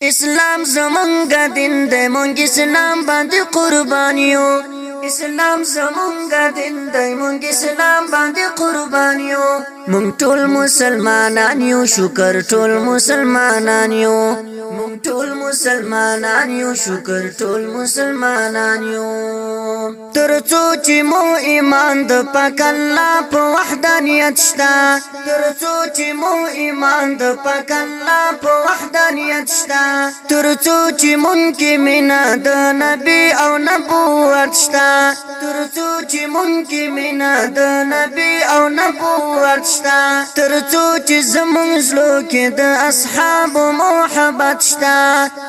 اسلام زمونږ دین دی مونږ اسلام باندې قربان یو اسلام زمونږ دین دی مونږ اسلام باندې قربان یو مونږ ټول مسلمانان یو شکر ټول مسلمانان یو مونږ ټول مسلمانان یو شکر ټول مسلمانان یو ترڅو چې مو ایمان د پاک الله په وحدانیت شته ترڅو چې مو ایمان د پاک الله په وحدانیت شته ترڅو چې مونږ کې مینا د نبی او نبوت شته ترڅو چې مونږ کې مینا د نبی او نبوت شته ترڅو چې زمونږ زړه کې د اصحاب محبت شته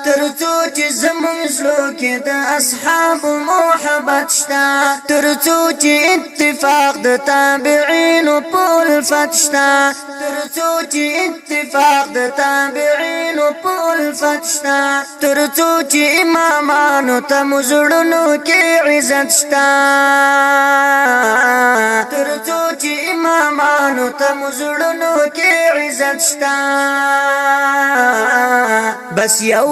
ترڅو چې زمونږ زړه کې د اصحاب محبت شته ترڅو چې اتفاق د تابعین په الفت شته ترڅو چې اتفاق د تابعین په الفت شته ترڅو چې امامانو ته مزړونو کې عزت شته ترڅو چې امامانو ته مزړونو کې عزت شته بس یو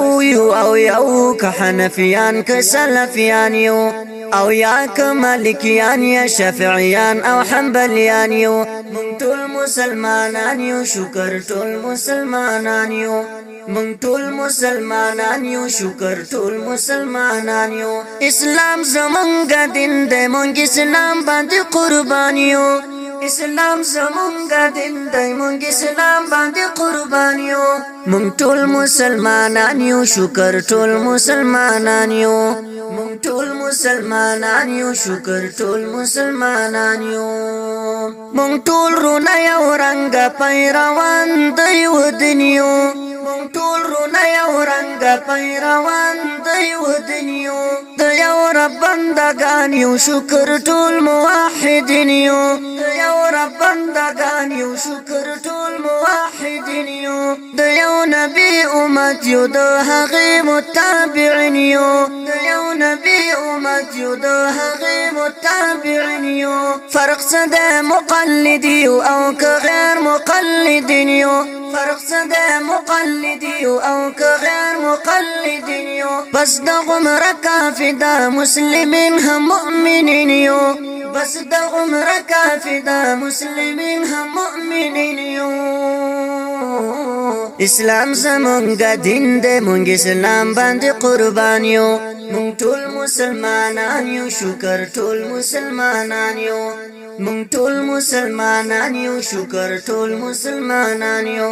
او یو که حنفیان که سلفیان یو او یا که مالکیان یا شافعیان او حنبلیان یو مونږ ټول مسلمانان یو شکر ټول مسلمانان یو مونږ ټول مسلمانان یو شکر ټول مسلمانان یو اسلام زمونږ دین دی مونږ اسلام باندې قربان یو اسلام زمونږ دین دی مونږ اسلام باندې قربان یو مونږ ټول مسلمانان یو شکر ټول مسلمانان یو مونږ ټول مسلمانان یو شکر ټول مسلمانان یو مونږ ټول رونه یو رنګ پیروان د یو دین یو مونږ ټول رونه یو رنګ پیروان د یو دین یو د یو رب بندگان یو شکر ټول موحدین یو د یو رب بندگان یو شکر ټول موحدین یو د یو نبی امت یو د هغې متابعین یو د یو نبی امت یو د هغې متابعین یو فرق څه د مقلد یو او که غیر مقلدین یو فرق څه د مقلد یو او که غیر مقلدین یو بس د عمره کافی د مسلمین هم مؤمنین یو بس د عمره کافی د مسلمین هم مؤمنین یو اسلام زمونږ دین دی مونږ اسلام باندې قربان یو مونږ ټول مسلمانان یو شکر ټول مسلمانان یو مونږ ټول مسلمانان یو شکر ټول مسلمانان یو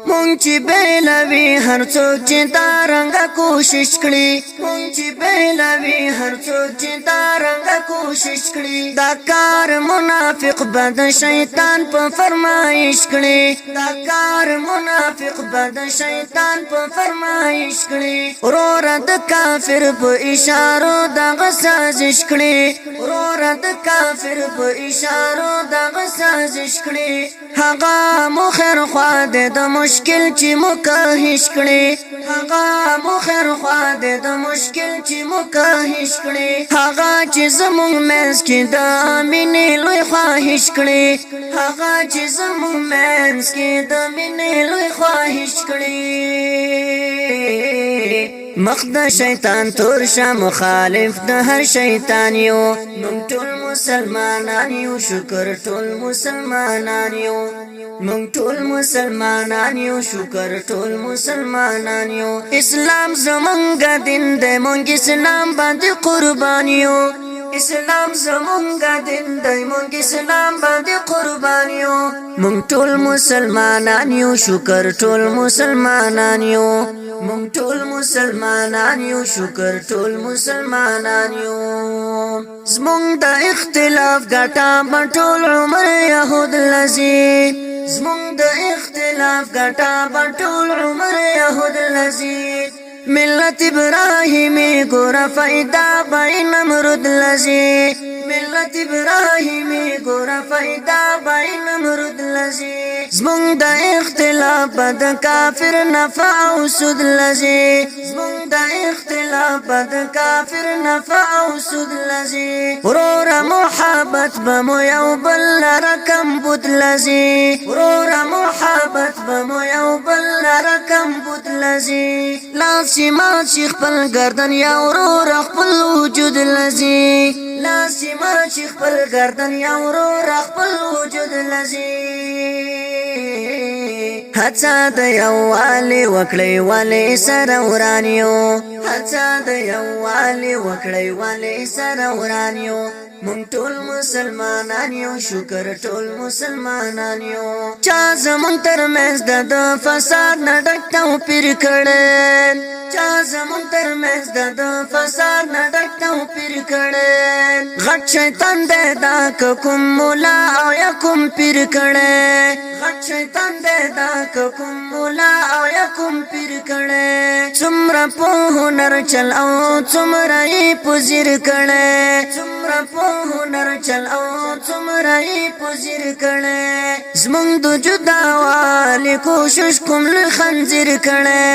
مونږ چې بیلوي هر څوک چې دا رنګه کوشش کړي مونږ چې بیلوي هر څوک چې دا رنګه کوشش کړي دا کار منافق بد شیطان په فرمایش کړي دا کار منافق بد شیطان په فرمایش کړي ورور د کافر په اشارو دغه سازش کړي ورور د کافر په اشارو دغه سازش کړي هغه مو خیر خوا د مشکل چې مکاهش کړي هغه مو خیر خوا د مشکل چې مکاهش کړي هغه چې زمونږ منځ کې د مینې لوی خواهش کړي هغه چې زمونږ منځ کې د مینې لوی خواهش کړي مخ د شیطان تور شه مخالف د هر شیطان یو مونږ ټول مسلمانان یو شکر ټول مسلمانان یو مونږ ټول مسلمانان یو شکر ټول مسلمانان یو اسلام زمونږ دین دی مونږ اسلام باندې قربان یو اسلام زمونږ دین دی مونږ اسلام باندې قربان یو مونږ ټول مسلمانان یو شکر ټول مسلمانان یو مونږ ټول مسلمانان یو شکر ټول مسلمانان یو زمونږ د اختلاف ګټه په ټول عمر یهود لذي زمونږ د اختلاف ګټه په ټول عمر یهود لذي ملت ابراهیمی ګوره فائدہ بای نمرود لذي ملت ابراهیمی ګوره فیدا بین مرود لزی زمونږ د اختلاف د کافر نفع او سود لزی زمونږ د اختلاف د کافر نفع او سود لزی ورور محبت بمو یو بل رقم بود لزی ورور محبت بمو یو بل رقم بود لزی لاس چې مات شي خپل گردن یا ورور خپل وجود لزی لاس چې مات شي خپل گردن یا ورور خپل وجود لزی هڅه د یووالي وکړئ ولې سره ورانیو هڅه د یووالي وکړئ ولې سره ورانیو مونږ ټول مسلمانان یو شکر ټول مسلمانان یو چا زمونږ ترمنځ د فساد نه ډک توپیر کړی چا زمونږ ترمنځ د فساد نه ډک توپیر کړی غټ شیطان دی دا که کوم مولا او یا کوم پیر کړی غټ شیطان دی دا که کوم مولا او یا کوم پیر کړی څومره په هنر چل او څومره یې په ځیر کړی څومره په هنر چل او څومره یې په ځیر کړی زمونږ د جداوالي کوشش کوم له خنځیر کړی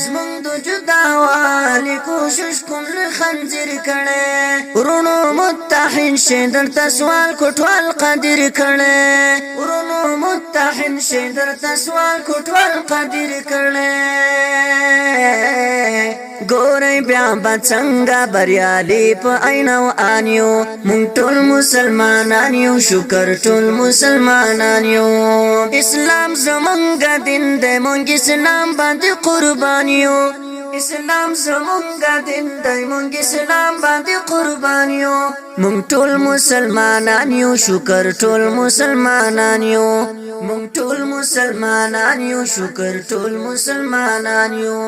زمونږ د جداوالي کوشش کوم له خنځیر کړی ورونو متحد شي درته سوال کوټوال قادر کړی ورونو متحد شي درته سوال کوټوال قادر کړی ګورئ بیا به څنګه بریالي په عین او آن یو مونږ ټول مسلمانان یو شکر ټول مسلمانان یو اسلام زمونږ دین دی مونږ اسلام باندې قربان یو اسلام زمونږ دین دی مونږ اسلام باندې قربان یو مونږ ټول مسلمانان یو شکر ټول مسلمانان یو مونږ ټول مسلمانان یو شکر ټول مسلمانان یو